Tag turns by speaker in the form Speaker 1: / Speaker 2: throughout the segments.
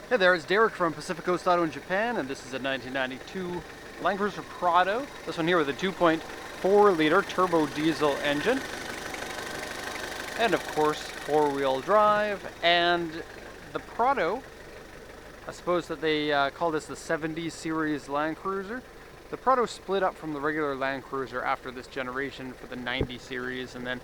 Speaker 1: Hey there, it's Derek from Pacific Coast Auto in Japan, and this is a 1992 Land Cruiser Prado. This one here with a 2.4 liter turbo diesel engine. And of course, four-wheel drive. And the Prado, I suppose that they call this the 70 series Land Cruiser. The Prado split up from the regular Land Cruiser after this generation for the 90 series and then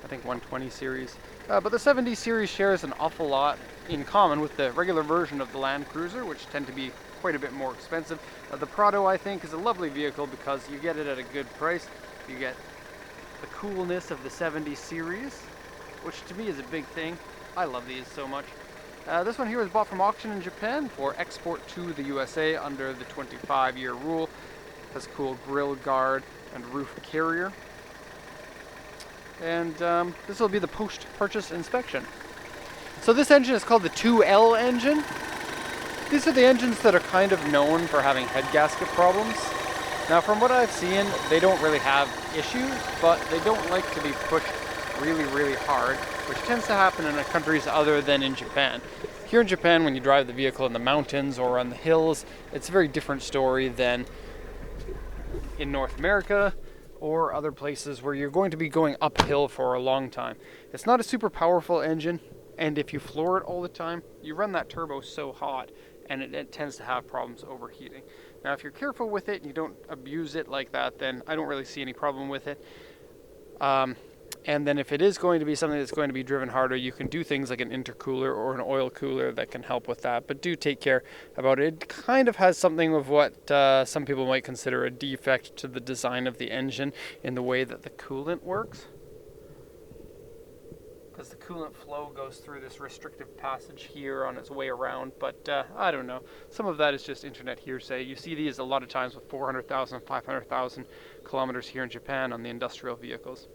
Speaker 1: I think 120 series. But the 70 series shares an awful lot in common with the regular version of the Land Cruiser, which tend to be quite a bit more expensive. The Prado, I think, is a lovely vehicle because you get it at a good price. You get the coolness of the 70 series, which to me is a big thing. I love these so much. This one here was bought from auction in Japan for export to the USA under the 25-year rule. Has a cool grille guard and roof carrier. And this will be the post-purchase inspection. So this engine is called the 2L engine. These are the engines that are kind of known for having head gasket problems. Now from what I've seen, they don't really have issues, but they don't like to be pushed really, really hard, which tends to happen in countries other than in Japan. Here in Japan, when you drive the vehicle in the mountains or on the hills, it's a very different story than in North America or other places where you're going to be going uphill for a long time. It's not a super powerful engine, and if you floor it all the time, you run that turbo so hot, and it tends to have problems overheating. Now, if you're careful with it and you don't abuse it like that, then I don't really see any problem with it. And then if it is going to be something that's going to be driven harder, you can do things like an intercooler or an oil cooler that can help with that. But do take care about it. It kind of has something of what some people might consider a defect to the design of the engine in the way that the coolant works. Because the coolant flow goes through this restrictive passage here on its way around. But I don't know. Some of that is just internet hearsay. You see these a lot of times with 400,000, 500,000 kilometers here in Japan on the industrial vehicles.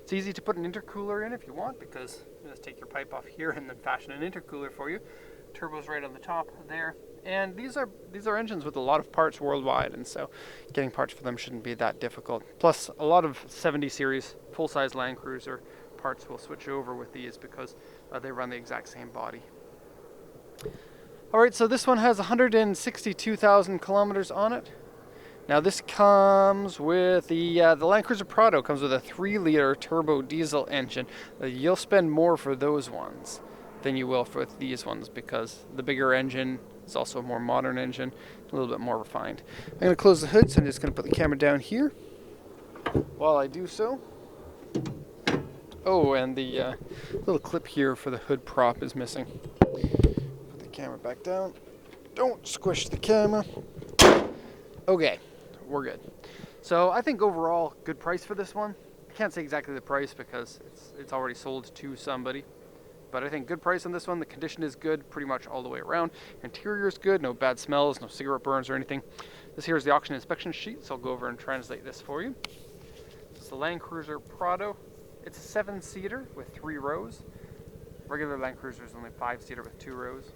Speaker 1: It's easy to put an intercooler in if you want, because you just take your pipe off here and then fashion an intercooler for you. Turbo's right on the top there. And these are engines with a lot of parts worldwide, and so getting parts for them shouldn't be that difficult. Plus, a lot of 70 series full-size Land Cruiser parts will switch over with these because they run the exact same body. Alright, so this one has 162,000 kilometers on it. Now this comes with the Land Cruiser Prado comes with a 3-liter turbo diesel engine. You'll spend more for those ones than you will for these ones because the bigger engine is also a more modern engine, a little bit more refined. I'm going to close the hood, so I'm just going to put the camera down here while I do so. Oh, and the little clip here for the hood prop is missing. Put the camera back down. Don't squish the camera. Okay. We're good. So I think overall, good price for this one. I can't say exactly the price because it's already sold to somebody. But I think good price on this one. The condition is good pretty much all the way around. Interior is good, no bad smells, no cigarette burns or anything. This here is the auction inspection sheet, so I'll go over and translate this for you. It's the Land Cruiser Prado. It's a 7-seater with 3 rows. Regular Land Cruiser is only 5-seater with 2 rows.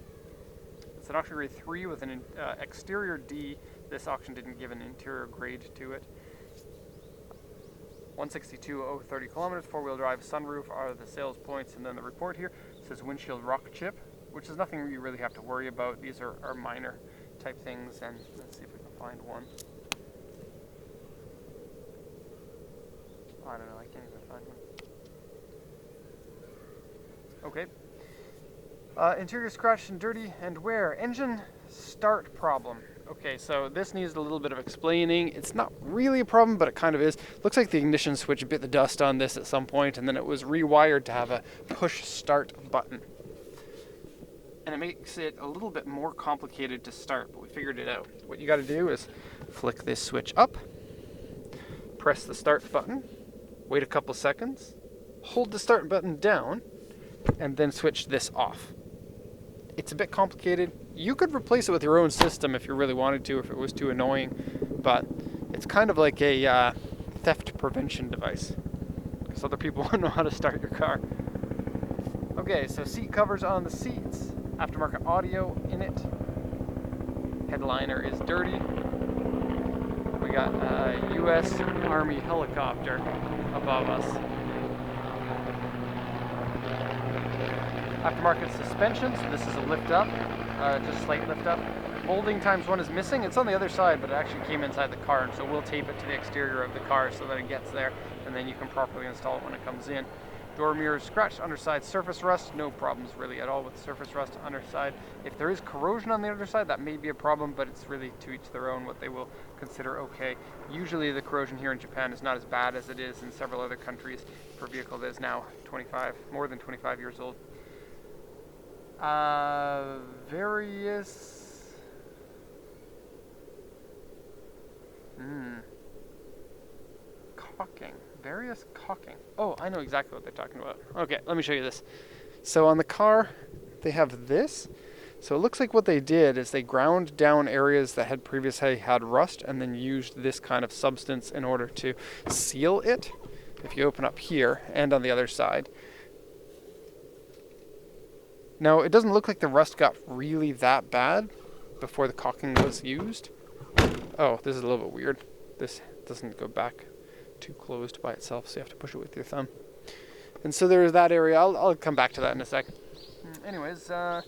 Speaker 1: It's an auction grade 3 with an exterior D. This auction didn't give an interior grade to it. 162,030 kilometers, 4-wheel drive, sunroof are the sales points, and then the report here says windshield rock chip, which is nothing you really have to worry about. These are minor type things, and let's see if we can find one. I don't know, I can't even find one. Okay. Interior scratched and dirty and wear. Engine start problem. Okay, so this needs a little bit of explaining. It's not really a problem, but it kind of is. Looks like the ignition switch bit the dust on this at some point, and then it was rewired to have a push start button. And it makes it a little bit more complicated to start, but we figured it out. What you got to do is flick this switch up, press the start button, wait a couple seconds, hold the start button down, and then switch this off. It's a bit complicated. You could replace it with your own system if you really wanted to, if it was too annoying, but it's kind of like a theft prevention device, because other people won't know how to start your car. Okay, so seat covers on the seats, aftermarket audio in it, headliner is dirty, we got a U.S. Army helicopter above us. Aftermarket suspension, so this is a lift up, just slight lift up. Molding ×1 is missing. It's on the other side, but it actually came inside the car, and so we'll tape it to the exterior of the car so that it gets there, and then you can properly install it when it comes in. Door mirrors scratched, underside surface rust, no problems really at all with surface rust underside. If there is corrosion on the underside, that may be a problem, but it's really to each their own what they will consider okay. Usually the corrosion here in Japan is not as bad as it is in several other countries for a vehicle that is now more than 25 years old. Various caulking. Oh, I know exactly what they're talking about. Okay, let me show you this. So on the car, they have this. So it looks like what they did is they ground down areas that had previously had rust and then used this kind of substance in order to seal it. If you open up here and on the other side. Now, it doesn't look like the rust got really that bad before the caulking was used. Oh, this is a little bit weird. This doesn't go back too closed by itself, so you have to push it with your thumb. And so there's that area. I'll come back to that in a sec. Anyways, and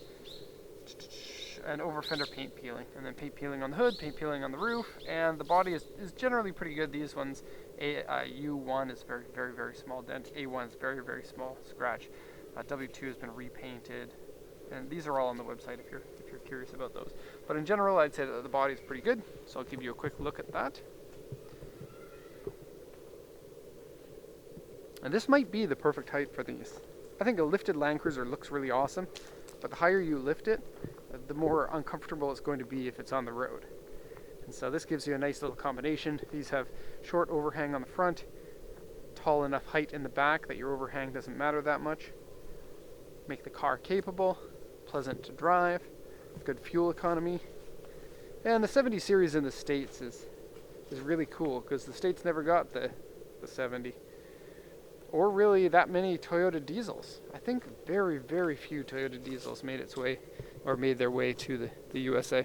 Speaker 1: over fender paint peeling, and then paint peeling on the hood, paint peeling on the roof, and the body is generally pretty good. These ones, U1 is very, very, very small dent. A1 is very, very small scratch. W2 has been repainted, and these are all on the website if you're curious about those. But in general, I'd say that the body is pretty good, so I'll give you a quick look at that. And this might be the perfect height for these. I think a lifted Land Cruiser looks really awesome, but the higher you lift it, the more uncomfortable it's going to be if it's on the road. And so this gives you a nice little combination. These have short overhang on the front, tall enough height in the back that your overhang doesn't matter that much. Make the car capable, pleasant to drive, good fuel economy. And the 70 series in the States is really cool because the States never got the 70. Or really that many Toyota diesels. I think very, very few Toyota diesels made their way to the USA.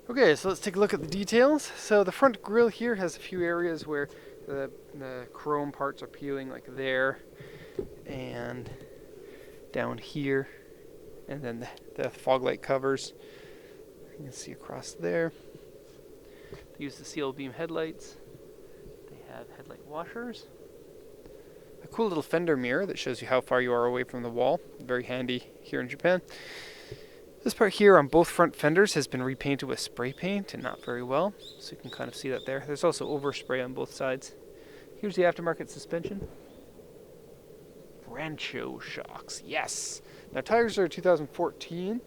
Speaker 1: Okay, so let's take a look at the details. So the front grille here has a few areas where the chrome parts are peeling, like there, and down here, and then the fog light covers. You can see across there. They use the seal beam headlights. They have headlight washers. A cool little fender mirror that shows you how far you are away from the wall. Very handy here in Japan. This part here on both front fenders has been repainted with spray paint and not very well, so you can kind of see that there. There's also overspray on both sides. Here's the aftermarket suspension. Rancho shocks, yes! Now tires are 2014,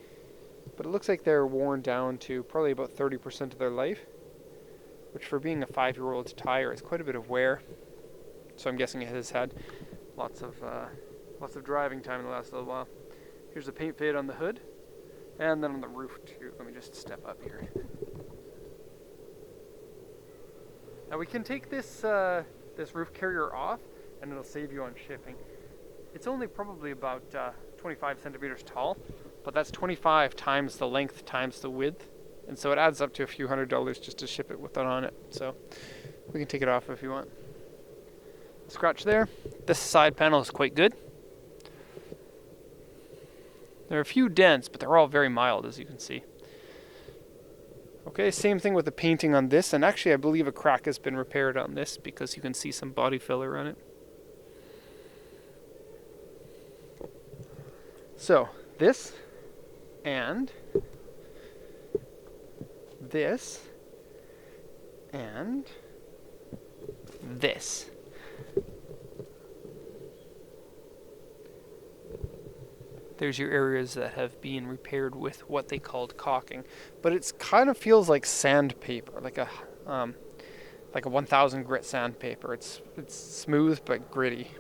Speaker 1: but it looks like they're worn down to probably about 30% of their life, which for being a 5-year-old tire is quite a bit of wear. So I'm guessing it has had lots of driving time in the last little while. Here's the paint fade on the hood. And then on the roof too. Let me just step up here. Now we can take this roof carrier off, and it'll save you on shipping. It's only probably about 25 centimeters tall, but that's 25 times the length times the width, and so it adds up to a few $100s just to ship it with that on it. So we can take it off if you want. Scratch there. This side panel is quite good. There are a few dents, but they're all very mild, as you can see. Okay, same thing with the painting on this, and actually I believe a crack has been repaired on this because you can see some body filler on it. So, this, and this, and this. There's your areas that have been repaired with what they called caulking, but it kind of feels like sandpaper, like a 1000 grit sandpaper. It's smooth but gritty.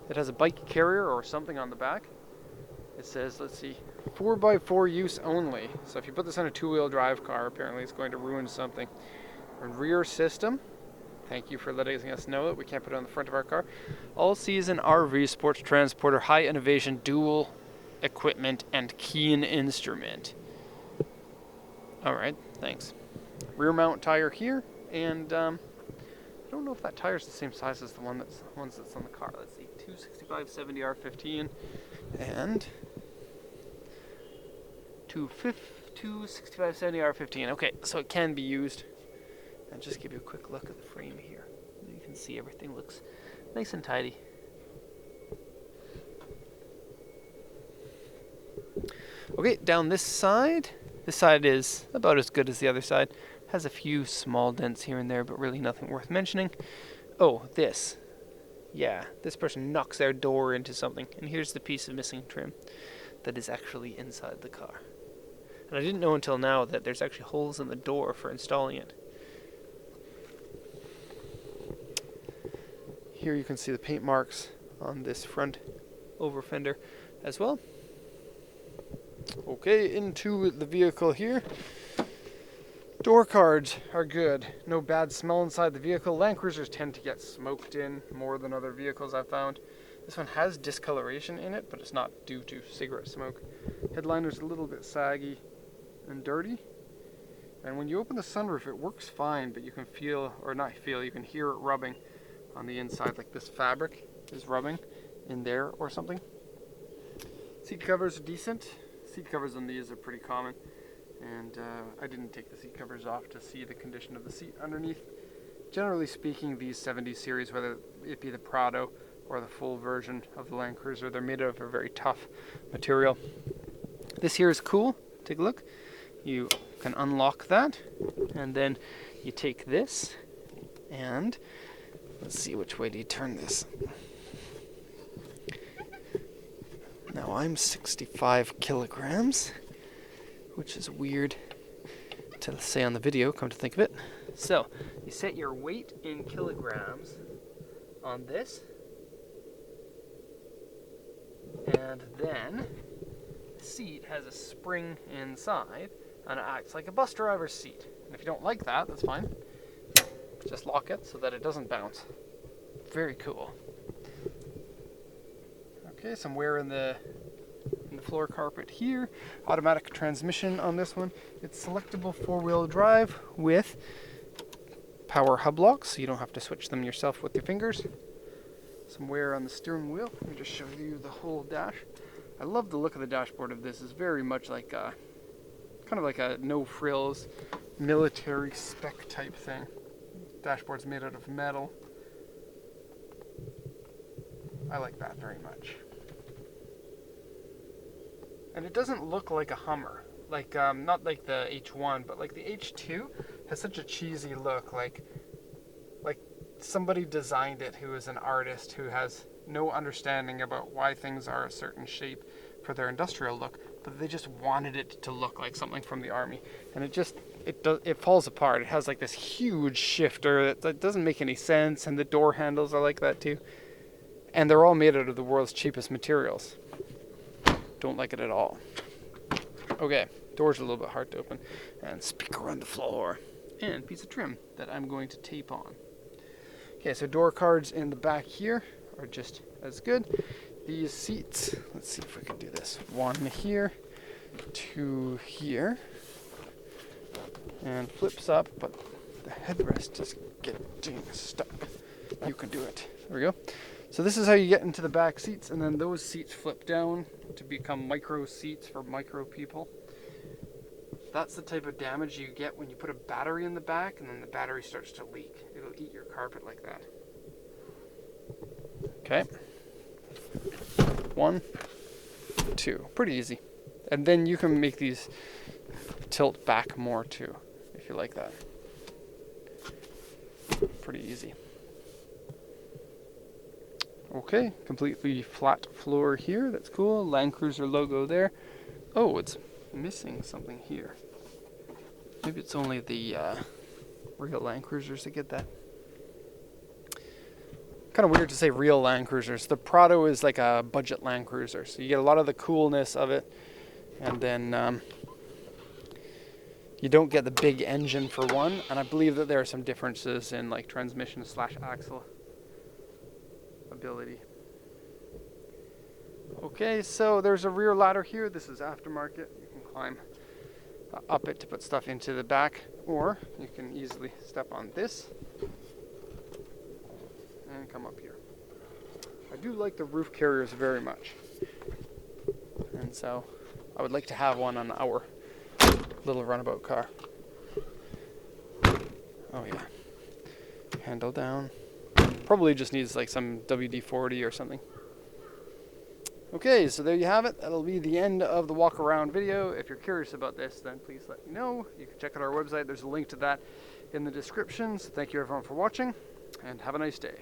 Speaker 1: It has a bike carrier or something on the back. It says, let's see, 4x4 use only. So if you put this on a 2-wheel drive car, apparently it's going to ruin something. A rear system. Thank you for letting us know that we can't put it on the front of our car. All-season RV sports transporter, high innovation, dual equipment, and keen instrument. All right, thanks. Rear mount tire here, and I don't know if that tire's the same size as the ones that's on the car. Let's see, 265/70 R15 and 265/70 R15. Okay, so it can be used. And just give you a quick look at the frame here. You can see everything looks nice and tidy. Okay, down this side is about as good as the other side. Has a few small dents here and there, but really nothing worth mentioning. Oh, this. Yeah, this person knocks their door into something, and here's the piece of missing trim that is actually inside the car. And I didn't know until now that there's actually holes in the door for installing it. Here you can see the paint marks on this front over fender as well. Okay, into the vehicle here. Door cards are good. No bad smell inside the vehicle. Land Cruisers tend to get smoked in more than other vehicles I've found. This one has discoloration in it, but it's not due to cigarette smoke. Headliner's a little bit saggy and dirty. And when you open the sunroof, it works fine, but you can feel, or not feel, you can hear it rubbing on the inside, like this fabric is rubbing in there or something. Seat covers are decent. Seat covers on these are pretty common. And I didn't take the seat covers off to see the condition of the seat underneath. Generally speaking, these 70 series, whether it be the Prado or the full version of the Land Cruiser, they're made of a very tough material. This here is cool. Take a look. You can unlock that, and then you take this, and let's see, which way do you turn this? Now I'm 65 kilograms, which is weird to say on the video, come to think of it. So, you set your weight in kilograms on this, and then the seat has a spring inside, and it acts like a bus driver's seat. And if you don't like that, that's fine. Just lock it so that it doesn't bounce. Very cool. Okay, some wear in the floor carpet here. Automatic transmission on this one. It's selectable 4-wheel drive with power hub locks, so you don't have to switch them yourself with your fingers. Some wear on the steering wheel. Let me just show you the whole dash. I love the look of the dashboard of this. It's very much like a, kind of like a no frills military spec type thing. Dashboard's made out of metal. I like that very much. And it doesn't look like a Hummer. Like, not like the H1, but like the H2 has such a cheesy look. Like somebody designed it who is an artist who has no understanding about why things are a certain shape for their industrial look, but they just wanted it to look like something from the army. And it falls apart. It has like this huge shifter that doesn't make any sense, and the door handles are like that too. And they're all made out of the world's cheapest materials. Don't like it at all. Okay, doors are a little bit hard to open. And speaker on the floor. And piece of trim that I'm going to tape on. Okay, so door cards in the back here are just as good. These seats, let's see if we can do this. 1 here, 2 here. And flips up, but the headrest is getting stuck. You can do it. There we go. So this is how you get into the back seats, and then those seats flip down to become micro seats for micro people. That's the type of damage you get when you put a battery in the back and then the battery starts to leak. It'll eat your carpet like that. Okay. 1, 2. Pretty easy. And then you can make these tilt back more too, if you like that. Pretty easy. Okay, completely flat floor here. That's cool. Land Cruiser logo there. Oh, it's missing something here. Maybe it's only the real Land Cruisers that get that. Kind of weird to say real Land Cruisers. The Prado is like a budget Land Cruiser, so you get a lot of the coolness of it, and then you don't get the big engine for one. And I believe that there are some differences in like transmission / axle ability. Okay, so there's a rear ladder here. This is aftermarket. You can climb up it to put stuff into the back, or you can easily step on this come up here. I do like the roof carriers very much. And so I would like to have one on our little runabout car. Oh yeah. Handle down. Probably just needs like some WD-40 or something. Okay, so there you have it. That'll be the end of the walk around video. If you're curious about this, then please let me know. You can check out our website. There's a link to that in the description. So thank you everyone for watching, and have a nice day.